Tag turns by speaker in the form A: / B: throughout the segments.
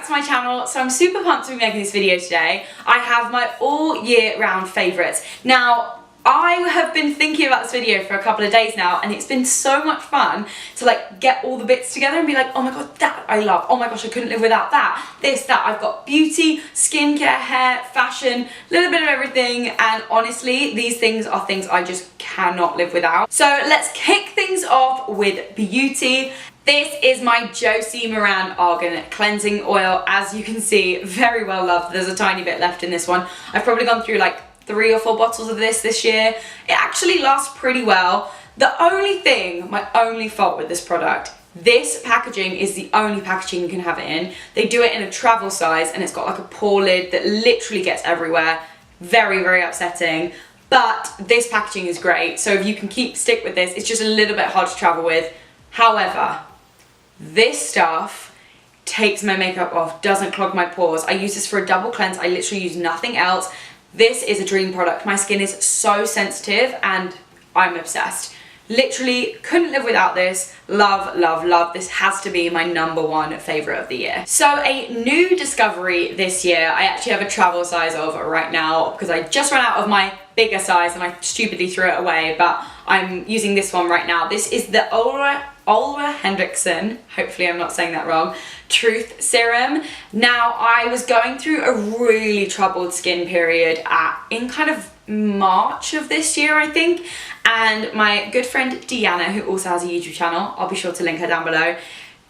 A: to my channel. So I'm super pumped to be making this video today. I have my all year round favourites. Now, I have been thinking about this video for a couple of days now, and it's been so much fun to like get all the bits together and be like, oh my god, that I love, oh my gosh, I couldn't live without that, this, that. I've got beauty, skincare, hair, fashion, a little bit of everything, and honestly, these things are things I just cannot live without. So let's kick things off with beauty. This is my Josie Moran Argan Cleansing Oil. As you can see, very well loved. There's a tiny bit left in this one. I've probably gone through like 3 or 4 bottles of this year. It actually lasts pretty well. The only thing, my only fault with this product, this packaging is the only packaging you can have it in. They do it in a travel size and it's got like a pour lid that literally gets everywhere. Very, very upsetting. But this packaging is great. So if you can stick with this, it's just a little bit hard to travel with. However, this stuff takes my makeup off, doesn't clog my pores. I use this for a double cleanse. I literally use nothing else. This is a dream product. My skin is so sensitive and I'm obsessed. Literally couldn't live without this. Love, love, love. This has to be my #1 favourite of the year. So a new discovery this year, I actually have a travel size of right now because I just ran out of my bigger size and I stupidly threw it away, but I'm using this one right now. This is the Olga Hendrickson, hopefully I'm not saying that wrong, Truth Serum. Now, I was going through a really troubled skin period in kind of March of this year, I think, and my good friend Deanna, who also has a YouTube channel, I'll be sure to link her down below,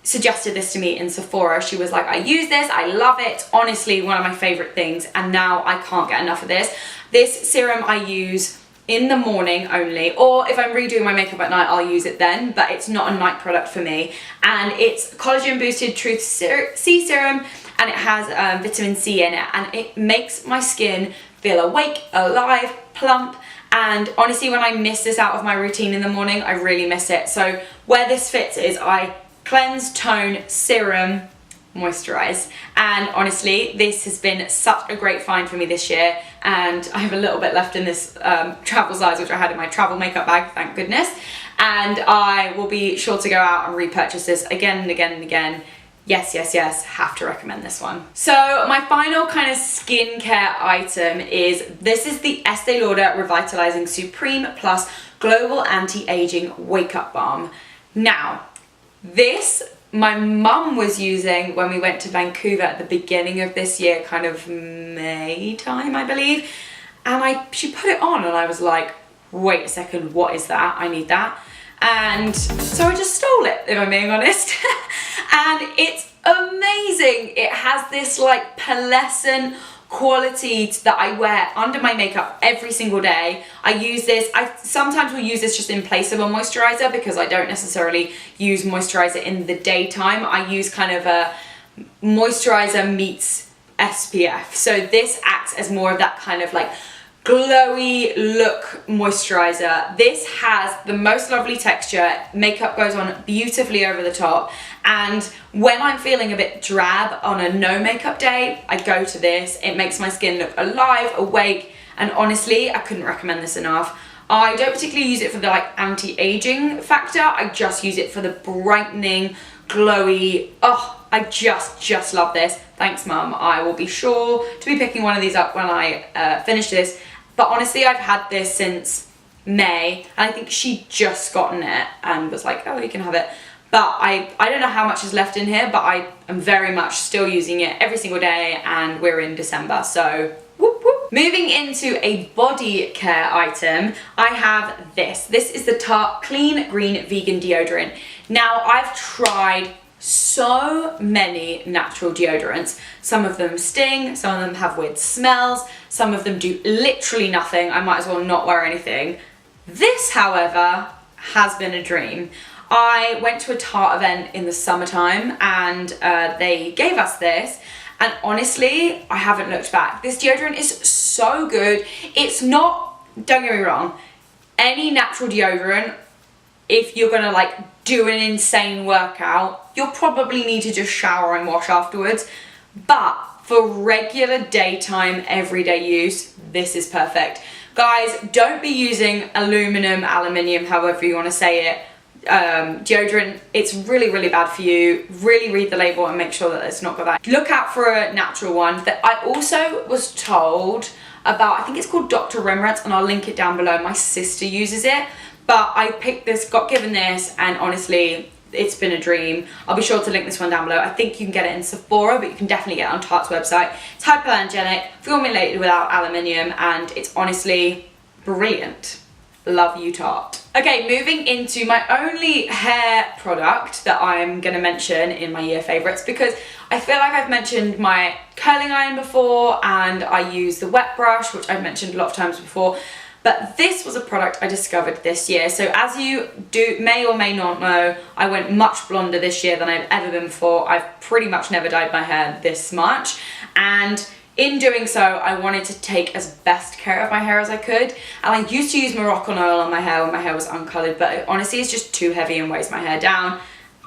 A: suggested this to me in Sephora. She was like, I use this, I love it, honestly one of my favourite things, and now I can't get enough of this. This serum I use in the morning only, or if I'm redoing my makeup at night, I'll use it then, but it's not a night product for me. And it's collagen boosted Truth C serum, and it has vitamin C in it, and it makes my skin feel awake, alive, plump. And honestly, when I miss this out of my routine in the morning, I really miss it. So where this fits is I cleanse, tone, serum, moisturize, and honestly this has been such a great find for me this year, and I have a little bit left in this travel size which I had in my travel makeup bag, thank goodness, and I will be sure to go out and repurchase this again and again and again. Yes, yes, yes, have to recommend this one. So my final kind of skincare item is, this is the Estee Lauder Revitalizing Supreme Plus Global Anti-Aging Wake Up Balm. Now, this my mum was using when we went to Vancouver at the beginning of this year, kind of May time, I believe. And she put it on and I was like, wait a second, what is that? I need that. And so I just stole it, if I'm being honest. And it's amazing. It has this like pearlescent quality that I wear under my makeup every single day. I use this, I sometimes will use this just in place of a moisturizer because I don't necessarily use moisturizer in the daytime. I use kind of a moisturizer meets SPF. So this acts as more of that kind of like glowy look moisturizer. This has the most lovely texture. Makeup goes on beautifully over the top, and when I'm feeling a bit drab on a no makeup day, I go to this. It makes my skin look alive, awake, and honestly I couldn't recommend this enough. I don't particularly use it for the like anti-aging factor, I just use it for the brightening, glowy, oh, I just love this. Thanks mum, I will be sure to be picking one of these up when I finish this. But honestly, I've had this since May, and I think she just gotten it and was like, oh, you can have it. But I don't know how much is left in here, but I am very much still using it every single day, and we're in December, so whoop whoop. Moving into a body care item, I have this. This is the Tarte Clean Green Vegan Deodorant. Now, I've tried so many natural deodorants. Some of them sting, some of them have weird smells, some of them do literally nothing. I might as well not wear anything. This, however, has been a dream. I went to a Tarte event in the summertime and they gave us this, and honestly, I haven't looked back. This deodorant is so good. It's not, don't get me wrong, any natural deodorant, if you're gonna like do an insane workout, you'll probably need to just shower and wash afterwards. But for regular daytime, everyday use, this is perfect. Guys, don't be using aluminium, however you want to say it. deodorant. It's really, really bad for you. Really read the label and make sure that it's not got that. Look out for a natural one. That I also was told about, I think it's called Dr. Rembrandt, and I'll link it down below. My sister uses it, but I picked this, got given this, and honestly, it's been a dream. I'll be sure to link this one down below. I think you can get it in Sephora, but you can definitely get it on Tarte's website. It's hypoallergenic, formulated without aluminium, and it's honestly brilliant. Love you, Tarte. Okay, moving into my only hair product that I'm gonna mention in my year favorites, because I feel like I've mentioned my curling iron before, and I use the wet brush, which I've mentioned a lot of times before, but this was a product I discovered this year. So as you may or may not know, I went much blonder this year than I've ever been before. I've pretty much never dyed my hair this much, and in doing so, I wanted to take as best care of my hair as I could. And I used to use Moroccan oil on my hair when my hair was uncolored, but it honestly is just too heavy and weighs my hair down.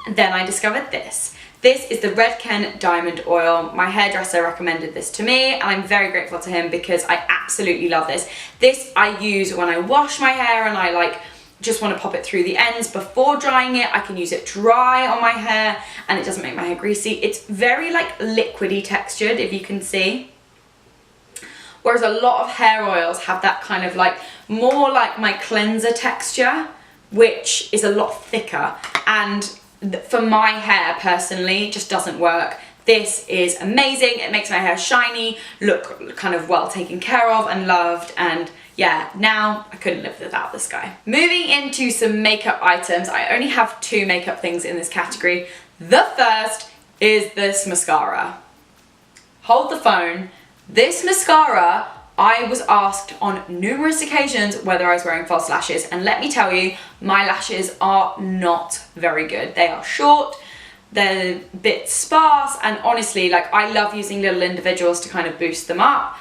A: And then I discovered this. This is the Red Ken Diamond Oil. My hairdresser recommended this to me, and I'm very grateful to him because I absolutely love this. This I use when I wash my hair and I just want to pop it through the ends before drying it. I can use it dry on my hair and it doesn't make my hair greasy. It's very liquidy textured, if you can see. Whereas a lot of hair oils have that kind of more like my cleanser texture, which is a lot thicker. And for my hair personally, it just doesn't work. This is amazing. It makes my hair shiny, look kind of well taken care of and loved. And yeah, now I couldn't live without this guy. Moving into some makeup items, I only have 2 makeup things in this category. The first is this mascara. Hold the phone. This mascara, I was asked on numerous occasions whether I was wearing false lashes, and let me tell you, my lashes are not very good. They are short, they're a bit sparse, and honestly, I love using little individuals to kind of boost them up.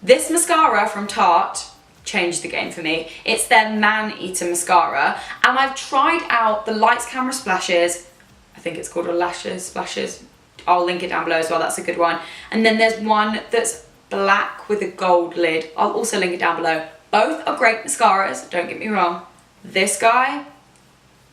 A: This mascara from Tarte changed the game for me. It's their Man Eater mascara, and I've tried out the Lights Camera Splashes. I think it's called a Lashes Splashes. I'll link it down below as well, that's a good one. And then there's one that's black with a gold lid. I'll also link it down below. Both are great mascaras, don't get me wrong. This guy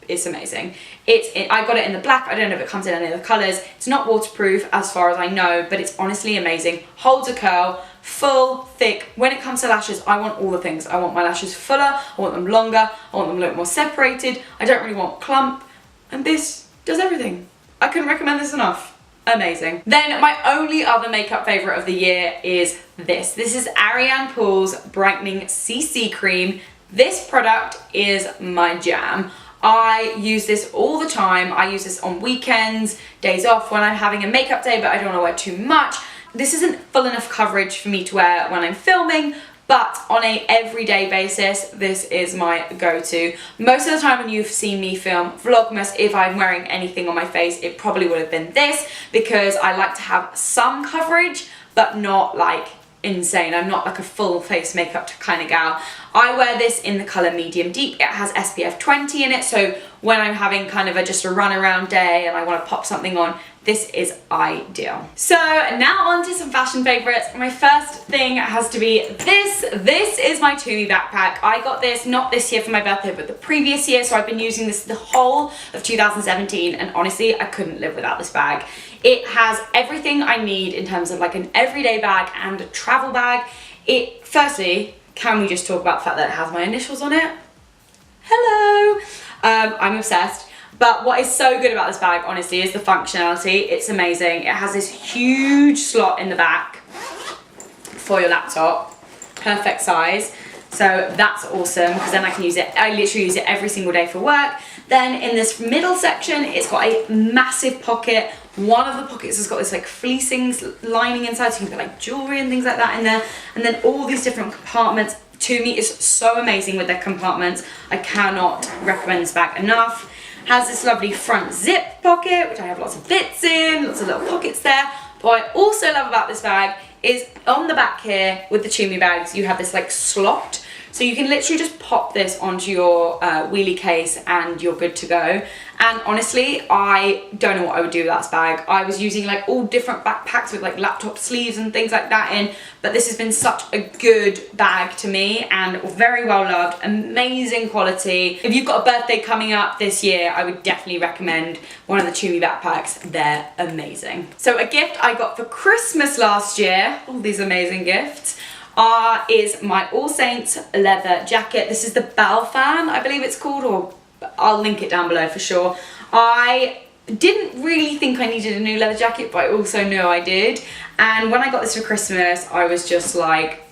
A: is amazing. I got it in the black. I don't know if it comes in any other colours. It's not waterproof as far as I know, but it's honestly amazing. Holds a curl, full, thick. When it comes to lashes, I want all the things. I want my lashes fuller, I want them longer, I want them a little more separated. I don't really want clump, and this does everything. I couldn't recommend this enough. Amazing. Then my only other makeup favourite of the year is this. This is Ariane Paul's Brightening CC Cream. This product is my jam. I use this all the time. I use this on weekends, days off, when I'm having a makeup day but I don't want to wear too much. This isn't full enough coverage for me to wear when I'm filming, but on a everyday basis, this is my go-to. Most of the time when you've seen me film Vlogmas, if I'm wearing anything on my face, it probably would have been this, because I like to have some coverage, but not insane. I'm not a full face makeup kind of gal. I wear this in the colour medium deep. It has SPF 20 in it, so when I'm having kind of just a run around day and I want to pop something on, this is ideal. So now on to some fashion favourites. My first thing has to be this. This is my Tumi backpack. I got this not this year for my birthday, but the previous year, so I've been using this the whole of 2017, and honestly, I couldn't live without this bag. It has everything I need in terms of an everyday bag and a travel bag. Firstly, can we just talk about the fact that it has my initials on it? Hello! I'm obsessed. But what is so good about this bag, honestly, is the functionality. It's amazing. It has this huge slot in the back for your laptop. Perfect size. So that's awesome, because then I can use it. I literally use it every single day for work. Then in this middle section, it's got a massive pocket. One of the pockets has got this fleecing lining inside, so you can put jewelry and things like that in there. And then all these different compartments. Tumi is so amazing with their compartments. I cannot recommend this bag enough. Has this lovely front zip pocket, which I have lots of bits in, lots of little pockets there. But what I also love about this bag is on the back here with the Tumi bags, you have this slot. So you can literally just pop this onto your wheelie case and you're good to go. And honestly, I don't know what I would do with that bag. I was using like all different backpacks with like laptop sleeves and things like that in, but this has been such a good bag to me and very well loved, amazing quality. If you've got a birthday coming up this year, I would definitely recommend one of the Tumi backpacks. They're amazing. So a gift I got for Christmas last year, all these amazing gifts, is my All Saints leather jacket. This is the Bell Fan, I believe it's called, or I'll link it down below for sure. I didn't really think I needed a new leather jacket, but I also knew I did. And when I got this for Christmas, I was just like,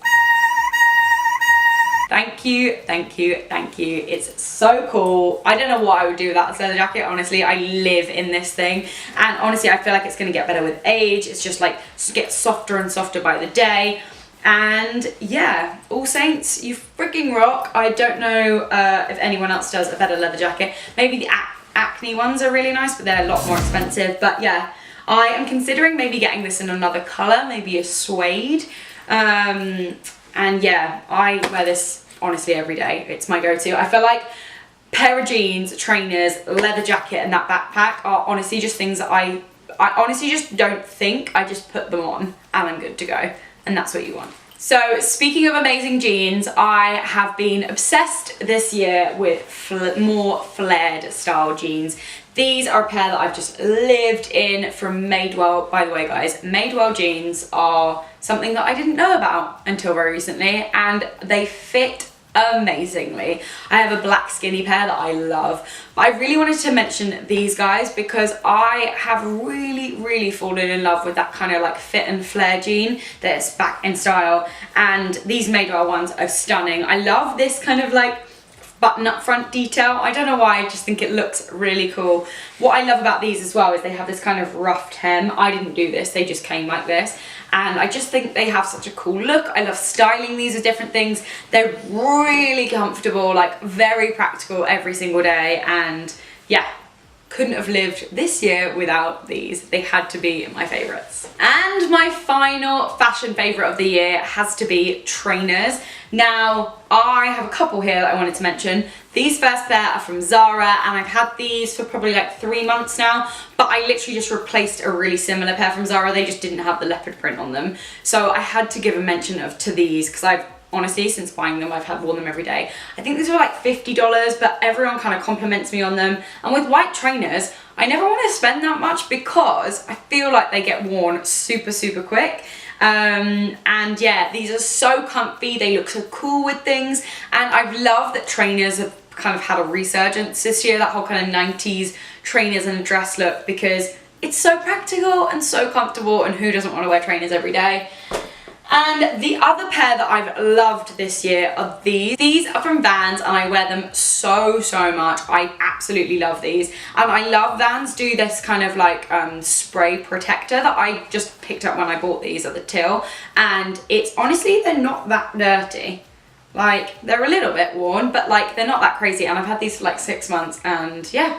A: thank you, thank you, thank you. It's so cool. I don't know what I would do without this leather jacket, honestly. I live in this thing. And honestly, I feel like it's gonna get better with age. It's just like, gets softer and softer by the day. And yeah, All Saints, you freaking rock. I don't know if anyone else does a better leather jacket. Maybe the Acne ones are really nice, but they're a lot more expensive. But yeah, I am considering maybe getting this in another colour, maybe a suede. And yeah, I wear this honestly every day. It's my go-to. I feel like pair of jeans, trainers, leather jacket and that backpack are honestly just things that I honestly just don't think. I just put them on and I'm good to go. And that's what you want. So speaking of amazing jeans, I have been obsessed this year with more flared style jeans. These are a pair that I've just lived in from Madewell. By the way guys, Madewell jeans are something that I didn't know about until very recently, and they fit amazingly. I have a black skinny pair that I love, but I really wanted to mention these guys because I have really fallen in love with that kind of like fit and flare jean that's back in style, and these Madewell ones are stunning. I love this kind of like button up front detail. I don't know why, I just think it looks really cool. What I love about these as well is they have this kind of ruffed hem. I didn't do this, they just came like this. And I just think they have such a cool look. I love styling these with different things. They're really comfortable, like very practical every single day. And yeah, couldn't have lived this year without these. They had to be my favorites. And my final fashion favorite of the year has to be trainers. Now, I have a couple here that I wanted to mention. These first pair are from Zara, and I've had these for probably like 3 months now, but I literally just replaced a really similar pair from Zara. They just didn't have the leopard print on them. So I had to give a mention to these because I've honestly, since buying them, I've worn them every day. I think these were like $50, but everyone kind of compliments me on them. And with white trainers, I never want to spend that much because I feel like they get worn super quick. And yeah, these are so comfy, they look so cool with things, and I've loved that trainers have kind of had a resurgence this year, that whole kind of 90s trainers and dress look, because it's so practical and so comfortable, and who doesn't want to wear trainers every day? And the other pair that I've loved this year are these. These are from Vans, and I wear them so much. I absolutely love these. And I love Vans do this kind of like spray protector that I just picked up when I bought these at the till. And it's honestly, they're not that dirty. Like, they're a little bit worn, but like they're not that crazy. And I've had these for like 6 months, and yeah,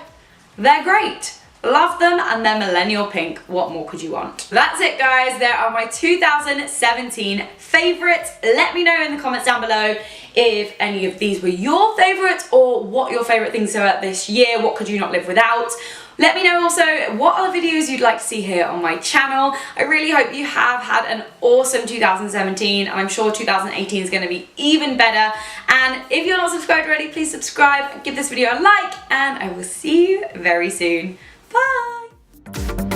A: they're great. Love them, and they're millennial pink. What more could you want? That's it guys, there are my 2017 favorites. Let me know in the comments down below if any of these were your favorites, or what your favorite things are this year. What could you not live without? Let me know also what other videos you'd like to see here on my channel. I really hope you have had an awesome 2017, and I'm sure 2018 is going to be even better. And if you're not subscribed already, please subscribe, give this video a like, and I will see you very soon. Bye!